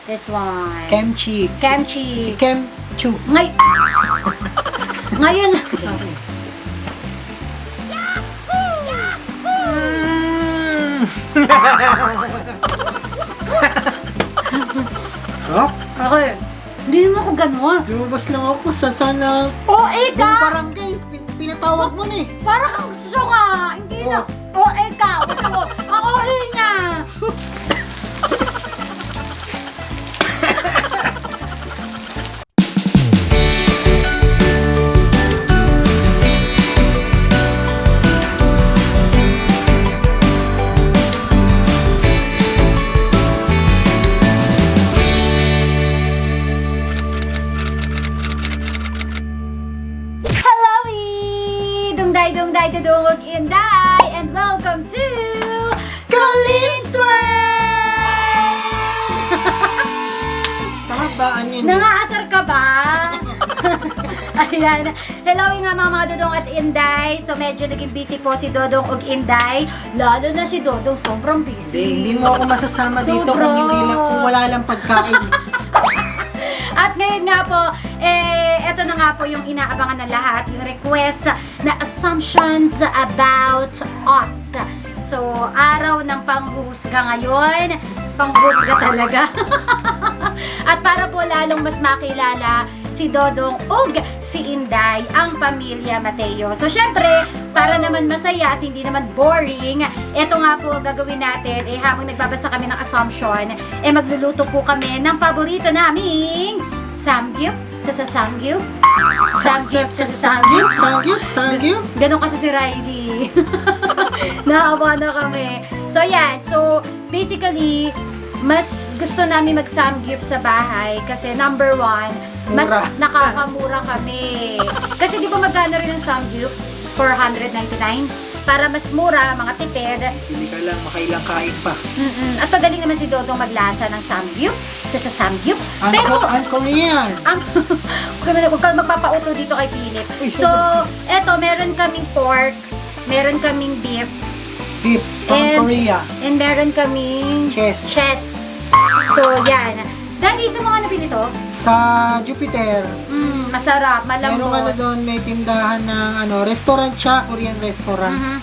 This one. Kimchi. Kimchi. Si Kimchu. Ngayon. Oh, Okay. Hindi naman ako gano'n. lumabas lang ako sa sana. O, eka! Yung barangay, pinatawag mo na eh. Para kang gusto nga. Hindi na. O, eka! Gusto ko. Ang uli niya. Sus. Hello, Dungday Tudungog Inday, and welcome to Colin's World! Pahabaan yun. Nangaasar ka ba? Ayan. Hello nga mga Dodong at Inday. So medyo naging busy po si Dodong ug Inday. Lalo na si Dodong sobrang busy. Hindi mo ako masasama dito Sobra. kung wala lang pagkain. At ngayon nga po, eto na nga po yung inaabangan ng lahat, yung request na assumptions about us. So, araw ng panghuhusga ngayon. Panghuhusga talaga. At para po lalong mas makilala si Dodong ug si Inday, ang pamilya Mateo. So, syempre, para naman masaya at hindi naman boring, eto nga po gagawin natin, habang nagbabasa kami ng assumption, magluluto po kami ng paborito naming samgyup sa sasamgyup. Samgyup sa sasamgyup. Sangyup. Ganon kasi si Riley. Naawa na kami. So, yan. So, basically, mas gusto namin mag-samgyup sa bahay kasi number one, mas Mura. nakakamura kami. Kasi di ba magkano rin ang samgyup? 499? Para mas mura, mga tipid. Hindi ka lang makailang kain pa. At pagaling naman si Dodong maglasa ng samgyup sa samgyup. Pero, Ang Korean. huwag ka magpapauto dito kay Philip. Uy, So, eto, meron kaming pork, meron kaming beef, Beef. Pang And- Korea. and meron kaming Chess. So, yan. Daddy, sa mga nabili to? Sa Jupiter. Masarap, Meron malambot. ano doon, may tindahan ng restaurant siya, Korean restaurant. Mhm.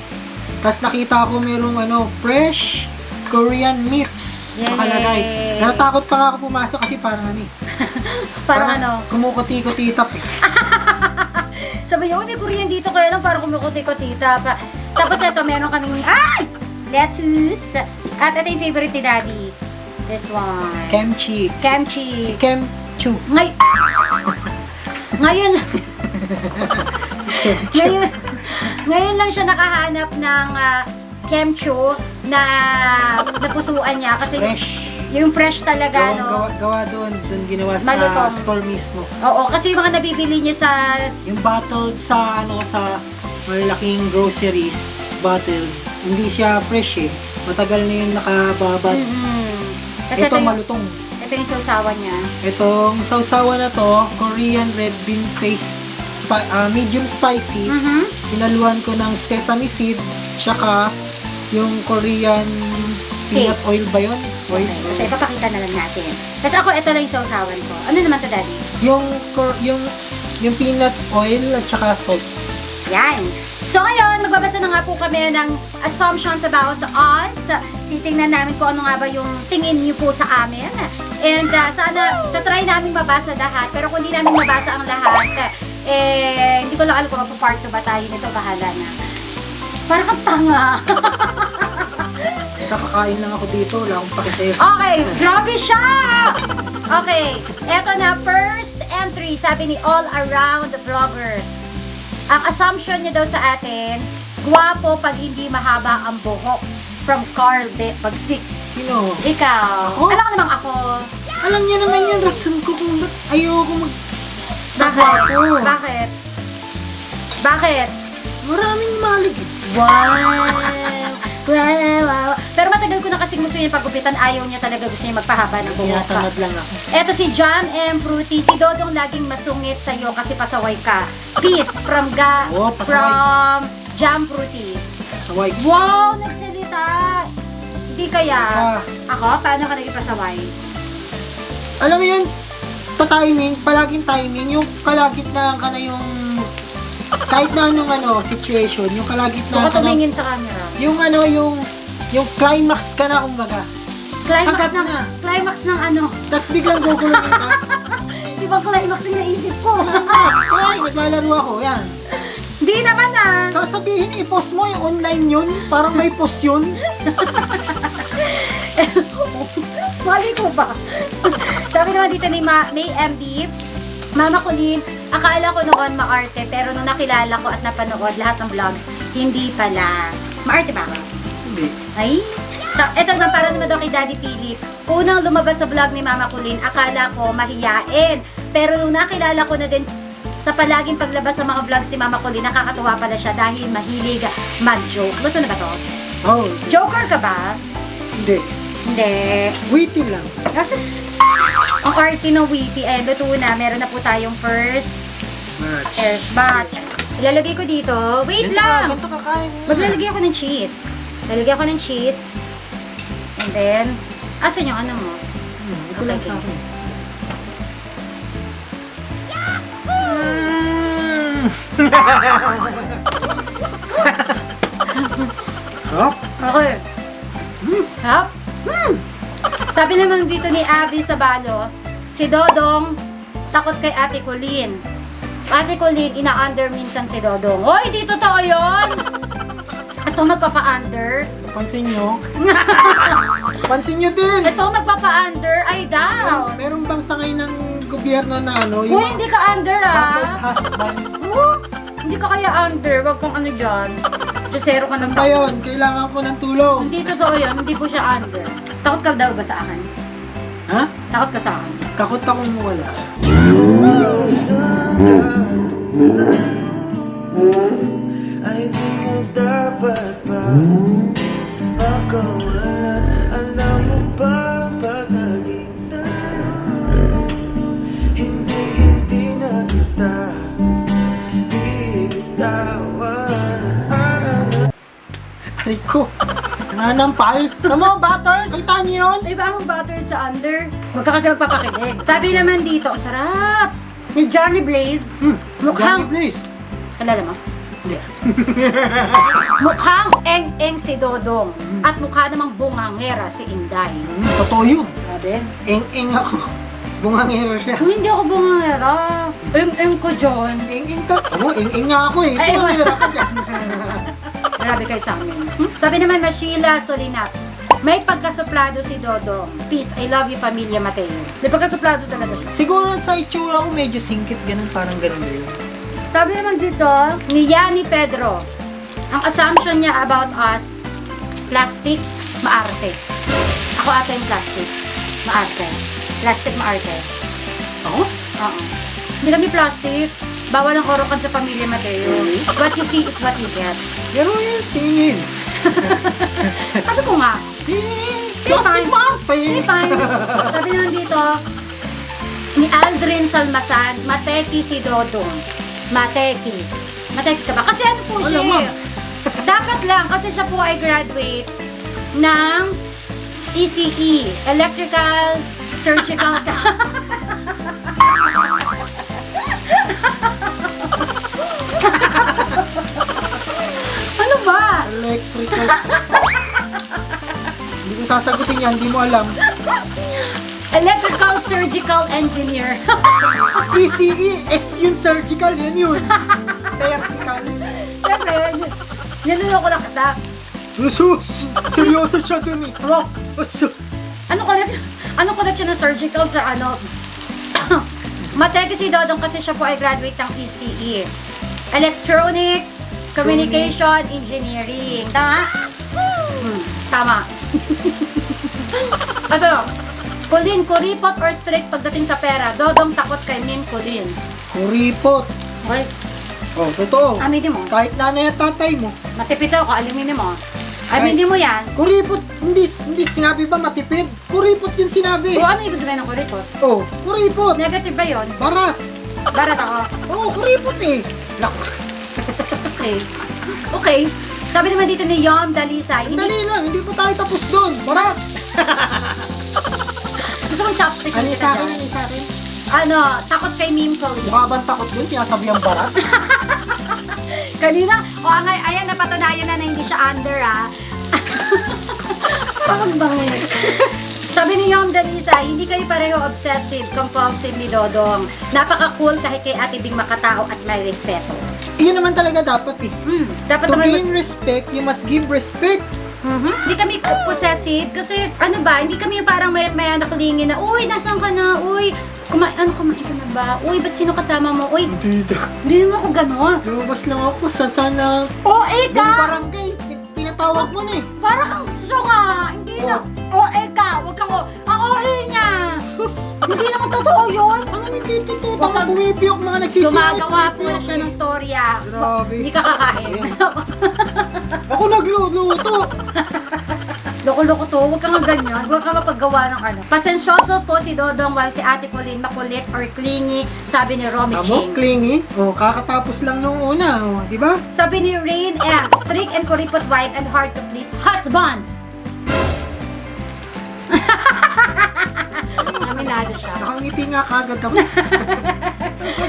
Tapos nakita ko merong fresh Korean meats Yay! nakalagay. Natakot pa nga ako pumasok kasi parang Parang ano? Kumukuti-kuti tap eh. Sabi niya, may Korean dito kaya lang parang kumukuti-kutita pa. Tapos ito, meron kaming, lettuce. At ito yung favorite ni Daddy. This one. Kimchi. Kimchi. Si Kimchu. Ngayon, ngayon lang siya nakahanap ng kimchi na napusuan niya kasi Fresh. yung fresh talaga, Gawa doon ginawa sa Malutong. store mismo. Oo, kasi yung mga nabibili niya sa Yung bottled sa sa malaking groceries bottle, hindi siya fresh eh. Matagal na yung nakababad. kasi Ito malutong. ito yung sausawan niya. Itong sausawan na to, Korean red bean paste, medium spicy. Sinaluan ko ng sesame seed, tsaka yung Korean peanut Paste. oil ba yun? Oil. Okay, kasi ipapakita na lang natin. Kasi ako, ito lang yung sausawan ko. Ano naman to, Daddy? Yung peanut oil at tsaka salt. Yan. So ngayon, magbabasa na nga po kami ng assumptions about us. Titingnan namin kung ano nga ba yung tingin niyo po sa amin. And sana, tatry namin mabasa lahat. Pero kung hindi namin mabasa ang lahat, hindi ko lang alam kung part 2 ba tayo nito. Bahala na. Parang kang tanga. Nakakain lang ako dito, wala akong pakisaya. Okay, grabe siya! Okay, eto na, first entry, sabi ni All Around Vlogger. Ang assumption niya daw sa atin, gwapo pag hindi mahaba ang buhok. From Carl Bagsik. Sino? Ikaw. Ako? Alam ko namang ako. Alam niya naman yan, rason ko kung ba't ayoko Bakit? magpagwapo. Bakit? Bakit? Maraming malig eh. Wow! Wow! Pero matagal ko na kasi gusto niya paggupitan. Ayaw niya talaga, gusto niya magpahaba ng buhok. Tinatamad lang ako. Eto si Jam M. Fruity. Si Dodong laging masungit sa'yo kasi pasaway ka. Peace from Oh, pasaway. from Jam Fruity. Saway. Wow! Nagsalita! Hindi kaya? Ah. Ako? Paano ka naging pasaway? alam mo yun, timing, palaging timing, yung kalagitnaan ka na yung, kahit na anong situation, yung kalagitnaan Baka ka na, tumingin sa camera. yung climax ka na, kumbaga. Sagat na. Climax ng ano. Tapos biglang guguluhin ka. Di ba climax yung naisip ko? Kaya, naglalaro ako, yan. Di naman ah. Sasabihin, i-post mo, yung online yun, parang may post yun. Mali ko ba? Sabi naman dito ni May MB, Mama Colleen, akala ko noon maarte, pero nung nakilala ko at napanood lahat ng vlogs, hindi pala. Maarte ba ako? Hindi. Ay? Ito naman, para naman daw kay Daddy Philip. Unang lumabas sa vlog ni Mama Colleen, akala ko mahiyain. Pero nung nakilala ko na din sa palaging paglabas sa mga vlogs ni Mama Colleen, nakakatuwa pala siya dahil mahilig mag-joke. Gusto na ba to? Oh, Joker ka ba? hindi. Hindi. Witty lang. Kasi ang arty ng witty, luto na. Meron na po tayong first batch. Ilalagay ko dito. Wait lang! Ganito kakain. Maglalagay ako ng cheese. Lalagay ako ng cheese. And then, asan yung ano mo? Ito lang Okay. sa akin. Oh? Okay. Hap? Sabi naman dito ni Abby Sabalo, si Dodong takot kay Ate Colleen. Ate Colleen, ina-under minsan si Dodong. Hoy, di totoo yun! Ito magpapa-under. Pansin nyo? Pansin nyo din! Ito magpapa-under. Ay daw. Meron bang sangay ng gobyerno na Uy, hindi ka under battered ah. husband? Hindi ka kaya under. Wag kang ano dyan. Diyosero ka ng Ba yun? Kailangan ko ng tulong. Hindi totoo yun. Hindi po siya under. Takot ka daw ba sa akin? Ha? Takot ka sa akin? Takot akong wala. Ay di mo dapat pa pakawalan. Alam mo ba pag naging tayo, hindi na kita bibitawan. Rico. Nanampal. Tama, butter. Kita niyo yun? Di ba ang buttered sa under? Huwag ka kasi magpapakilig. Sabi naman dito, sarap! Ni Johnny Blaze, mukhang, Johnny, please. kalala mo? Hindi. Mukhang eng-eng si Dodong. At mukha namang bungangera si Inday. Totoo yun. Sabi? Eng-eng ako. Bungangero siya. Kung hindi ako bungangera, eng-eng ko John. Eng-eng ka. Oo, eng-eng nga ako eh. Ay, Bungangero ka dyan. Grabe kayo sa amin. Sabi naman na Sheila Solinat, may pagkasuplado si Dodong. Peace, I love you, Pamilya Mateo. May pagkasuplado talaga siya. Siguro sa itsura ko medyo singkit ganun, parang ganun din. Sabi naman dito, ni Yani Pedro, ang assumption niya about us, plastic, maarte. Ako ata yung plastic, maarte. Plastic, maarte. Ako? Oo. Hindi kami plastic. Bawal ang orokan sa Pamilya Mateo. What you see is what you get. Pero yun, tingin. Sabi ko nga, Plastic Marte. hindi fine. Sabi naman dito, ni Aldrin Salmasan, mateki si Dodong. Mateki. Mateki ka ba? Kasi ano po siya Alam mo. Dapat lang, kasi siya po ay graduate ng ECE, Electrical Surgical. Ano ba? Electrical. Hindi ko sasagutin yan, hindi mo alam. Electrical Surgical Engineer. ECE, S yun, surgical, yan yun. Surgical. Siyempre, niloloko lang kita. Jesus! Seryoso siya dun eh. Oh, So, ano connection ng surgical sa ano? Mateke si Dodong kasi siya po ay graduate ng ECE. Electronic Communication Engineering. Tama? Tama. Ano? Colleen, kuripot or strict pagdating sa pera? Dodong takot kay Mim Colleen. kuripot. Okay, Oh, totoo. aminin mo. Kahit nanay at tatay mo. Matipitaw ko, aliminin mo. Aminin mo yan. Kuripot, hindi sinabi ba matipid? Kuripot yung sinabi. O ano ibig sabihin ng kuripot? Oh, kuripot. Negative ba yun? Barat. Barat ako. Oh, kuripot eh. Naku, Okay. Okay. Sabi naman dito ni Yom Dalisay, dali lang, hindi pa tayo tapos doon. Barat. gusto Gusto kong chopstick Ano yung yung sa akin? isa Ano yung sa akin? Ano, takot kay meme Korean. Mukha bang takot yun? Sinasabi ang barat? Kanina, ayan, napatunayan na hindi siya under, Parang bangin. Sabi ni Yom Danisa, hindi kayo pareho obsessive, compulsive ni Dodong. Napaka-cool kahit kay Ate Bing makatao at may respeto. Iyon naman talaga dapat eh. Dapat To naman... gain respect, you must give respect. Hindi kami possessive kasi ano ba, hindi kami yung parang may nakalingin na, uy, nasaan ka na? Uy, kumain ka na ba? Uy, ba't sino kasama mo? Uy, hindi naman ako gano'n. Lumabas lang ako sa sana OA buong ka! barangay. Pinatawag mo na eh. Para kang gusto nga. Hindi na. OA ka. Huwag kang ang OA niya. Sus! Hindi naman totoo yun. Ano hindi totoo? Tama bumibiyok mga nagsisiyok. Gumagawa po na siya ng storya. Grabe. Hindi ka kakain. Ako nagluluto. Loko-loko to. Huwag kang ganyan. Huwag kang mapaggawa ng ano. Pasensyoso po si Dodong while si Ate Pauline makulit or clingy, sabi ni Romy Amo, Ching. clingy. Oh, kakatapos lang nung una, oh, di ba? Sabi ni Rain M, strict and kuripot wife and hard to please husband. Aminado siya. Nakangiti nga kagad ako.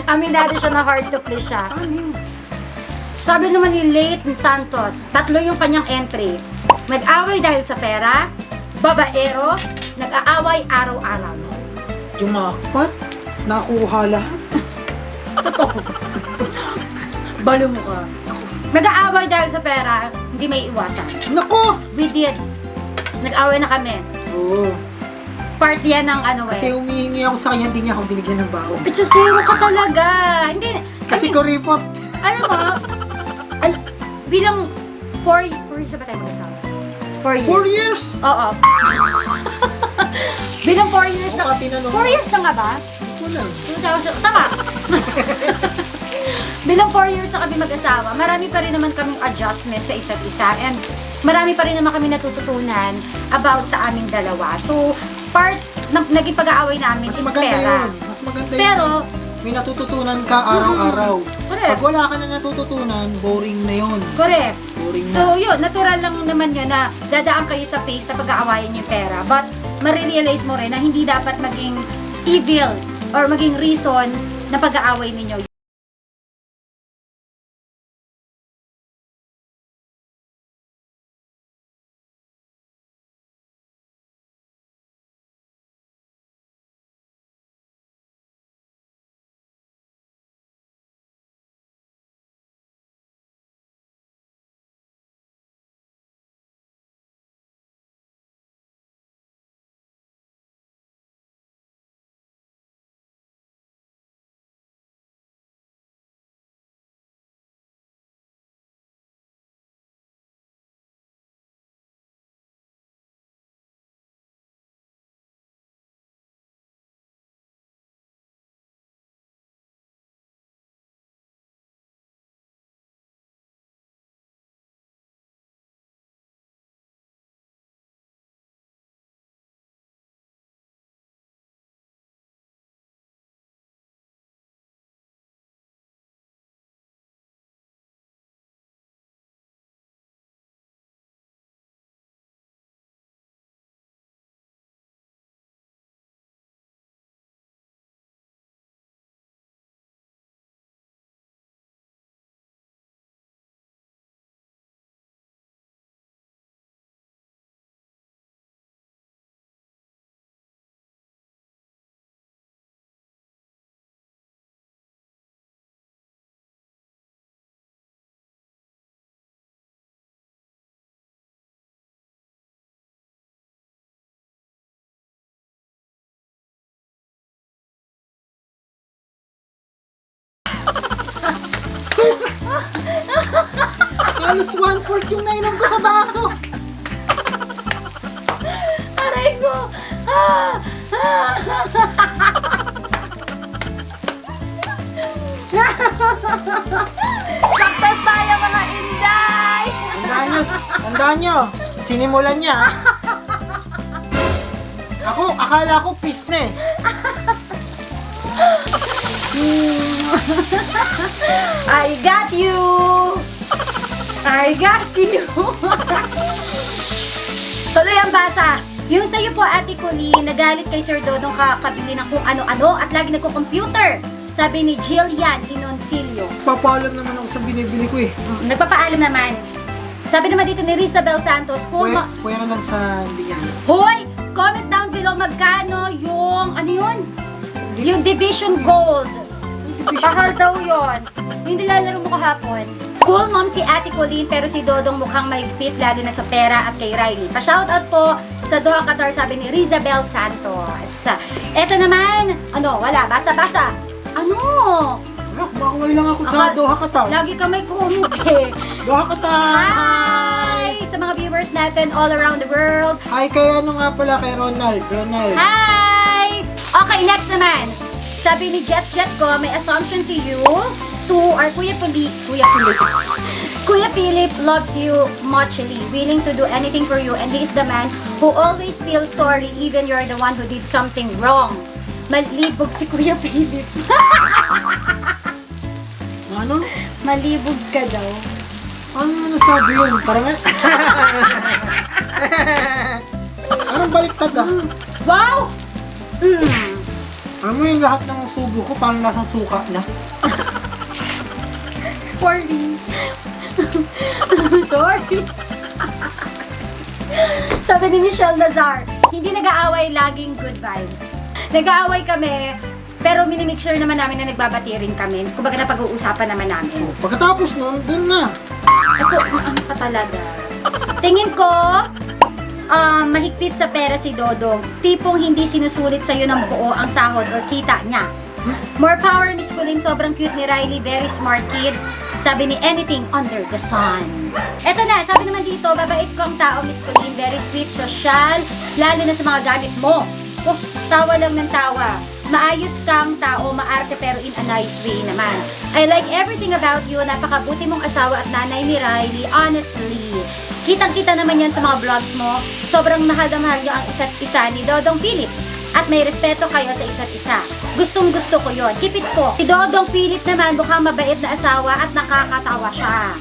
Aminado siya na hard to please siya. Ano yun? Sabi naman ni Late Santos, 3 yung kanyang entry. Nag-away dahil sa pera, babaero, nag-aaway araw-araw. Jumakpat? Nakuha lang? Balo mo ka. Nag-aaway dahil sa pera, hindi may iwasan. Nako! We did. Nag-away na kami. Oo. Part yan ng ano Kasi humihingi ako sa kanya, hindi niya ako binigyan ng baon. It's zero ka talaga. Hindi. Kasi kuripot. Ano mo? Bilang 4 years na ba tayo mag-asawa? 4 years. 4 years? Oo. Bilang 4 years na. Baka tinanong 4 years na nga ba? Hindi ko lang. 2000, tama. Bilang 4 years na kami mag-asawa, marami pa rin naman kaming adjustment sa isa't isa and marami pa rin naman kami natututunan about sa aming dalawa. So, part ng naging pag-aaway namin Mas is maganda pera. yun. Mas maganda Pero, yun. May natututunan ka araw-araw. Correct. Pag wala ka na natututunan, boring na yun. correct. Boring na. So, yun, natural lang naman yun na dadaan kayo sa phase sa pag-aawayan yung pera. But, marirealize mo rin na hindi dapat maging evil or maging reason na pag-aaway ninyo. Halos 1/4 yung nainom ko sa baso. Aray ko! Success tayo mga Inday! Tandaan nyo, sinimulan niya. Ako, akala ko peace na eh. I got you! I got you! Tuloy ang basa. Yung sa'yo po, Ate Colleen, nagalit kay Sir Dodong kakabili ng kung ano-ano at lagi nagko-computer. Sabi ni Jillian Inoncilio. Papaalam naman ako sa binibili ko eh. Nagpapaalam naman. Sabi naman dito ni Rizabel Santos, kung Pwera lang sa liyan. Hoy! Comment down below magkano yung, ano yun? Yung Division Gold. Mahal daw yun. Yung nilalaro mo kahapon. Cool mom si Ate Colleen, pero si Dodong mukhang mahigpit lalo na sa pera at kay Riley. Pa-shoutout po sa Doha Qatar, sabi ni Rizabel Santos. Eto naman, ano, wala, basa-basa. Ano? Makawali lang ako sa Doha Qatar. Lagi ka may comment eh. Doha Qatar! Hi! Sa mga viewers natin all around the world. Hi kay ano nga pala, kay Ronald. Hi! Okay, next naman. Sabi ni Jet ko, may assumption to you, or Kuya Philip loves you muchly, willing to do anything for you, and he is the man who always feels sorry even you're the one who did something wrong. Malibog si Kuya Philip. Ano? Malibog ka daw. Ano nasabi yun? Parang anong baliktad ah? Wow! Alam mo yung lahat ng subo ko parang nasa suka na. Sorry. Sorry. Sabi ni Michelle Lazar, hindi nag-aaway, laging good vibes. Nag-aaway kami, pero minimake sure naman namin na nagbabati rin kami. Kumbaga na pag-uusapan naman namin. Pagkatapos nun, dun na. Ito, ano ka talaga? Tingin ko, mahigpit sa pera si Dodong. Tipong hindi sinusulit sa'yo ng buo ang sahod or kita niya. More power, Miss Colleen. Sobrang cute ni Riley. Very smart kid. Sabi ni anything under the sun. Eto na, sabi naman dito, babait kong tao, Miss Colleen. Very sweet, social, lalo na sa mga gamit mo. Oh, tawa lang ng tawa. Maayos kang tao, maarte pero in a nice way naman. I like everything about you. Napakabuti mong asawa at nanay ni Riley. Honestly. Kitang-kita naman yan sa mga vlogs mo. Sobrang mahal na mahal niyo ang isa't isa ni Dodong Philip. At may respeto kayo sa isa't isa. Gustong-gusto ko yon. Keep it po. Si Dodong Philip naman mukhang mabait na asawa at nakakatawa siya.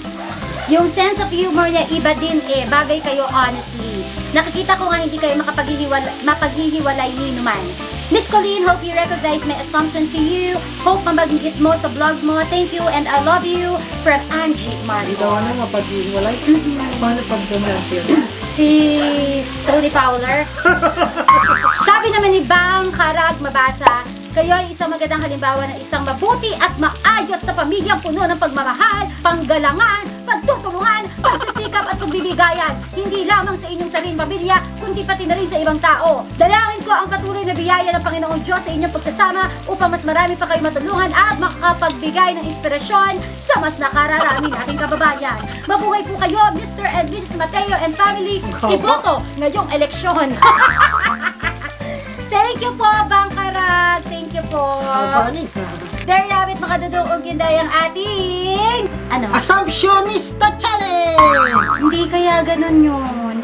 Yung sense of humor niya iba din eh. Bagay kayo honestly. Nakikita ko nga hindi kayo mapaghihiwalay ni naman. Miss Colleen, hope you recognize my assumption to you. Hope mamagigit mo sa vlog mo. Thank you and I love you. From Angie Hindi daw Marcos. ano, mapag-iwalay. Paano pag dumalas yun? Si Tony Fowler. Sabi naman ni Bang Karag Mabasa, kayo ay isang magandang halimbawa ng isang mabuti at maayos na pamilyang puno ng pagmamahal, panggalangan, pagtutulungan, pagsisikap at pagbibigayan. Hindi lamang sa inyong sariling pamilya, kundi pati na rin sa ibang tao. Dalangin ko ang patuloy na biyaya ng Panginoong Diyos sa inyong pagsasama upang mas marami pa kayo matulungan at makapagbigay ng inspirasyon sa mas nakararami nating kababayan. Mabuhay po kayo, Mr. and Mrs. Mateo and family. Iboto ngayong eleksyon. Thank you po, Bang Karag. Thank you po. Albani. There you have it, mga dudong ugginday ang ating... Ano? Assumptionista Challenge! Hindi kaya ganun yun.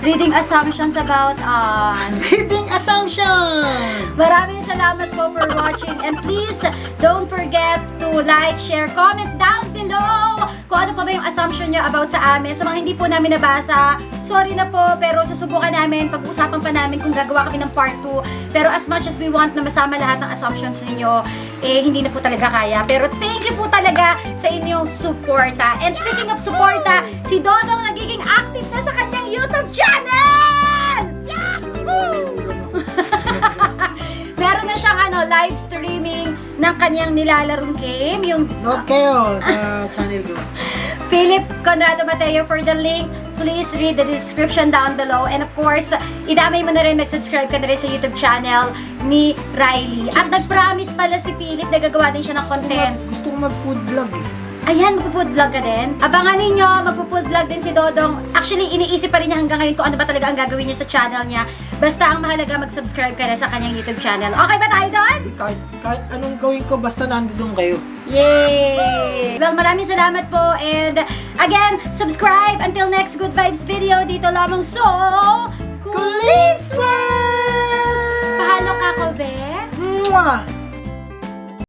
Reading assumptions about us. Reading assumption! Maraming salamat po for watching and please don't forget to like, share, comment down below kung ano pa ba yung assumption nyo about sa amin. Sa mga hindi po namin nabasa, sorry na po, pero susubukan namin, pag-usapan pa namin kung gagawa kami ng part 2. Pero as much as we want na masama lahat ng assumptions ninyo, eh hindi na po talaga kaya. Pero thank you po talaga sa inyong suporta. And speaking of suporta, si Dodong nagiging active na sa kanyang YouTube channel! Yahoo! Meron na siyang live streaming ng kanyang nilalarong game, yung Note kayo sa channel ko. Philip Conrado Mateo. For the link, please read the description down below. And of course, idamay mo na rin, mag-subscribe ka na rin sa YouTube channel ni Riley. At nag-promise pala si Philip na gagawa din siya ng content. Gusto ko mag-food vlog eh. Ayan, magpo-food vlog ka din. Abangan ninyo, magpo-food vlog din si Dodong. Actually, iniisip pa rin niya hanggang ngayon kung ano ba talaga ang gagawin niya sa channel niya. Basta ang mahalaga, mag-subscribe ka na sa kanyang YouTube channel. Okay ba tayo doon? Kahit anong gawin ko, basta nandun kayo. Yay! Well, maraming salamat po. And again, subscribe. Until next Good Vibes video, dito lamang so... Colleen's World! Pahalo ka ko, be? Mwah!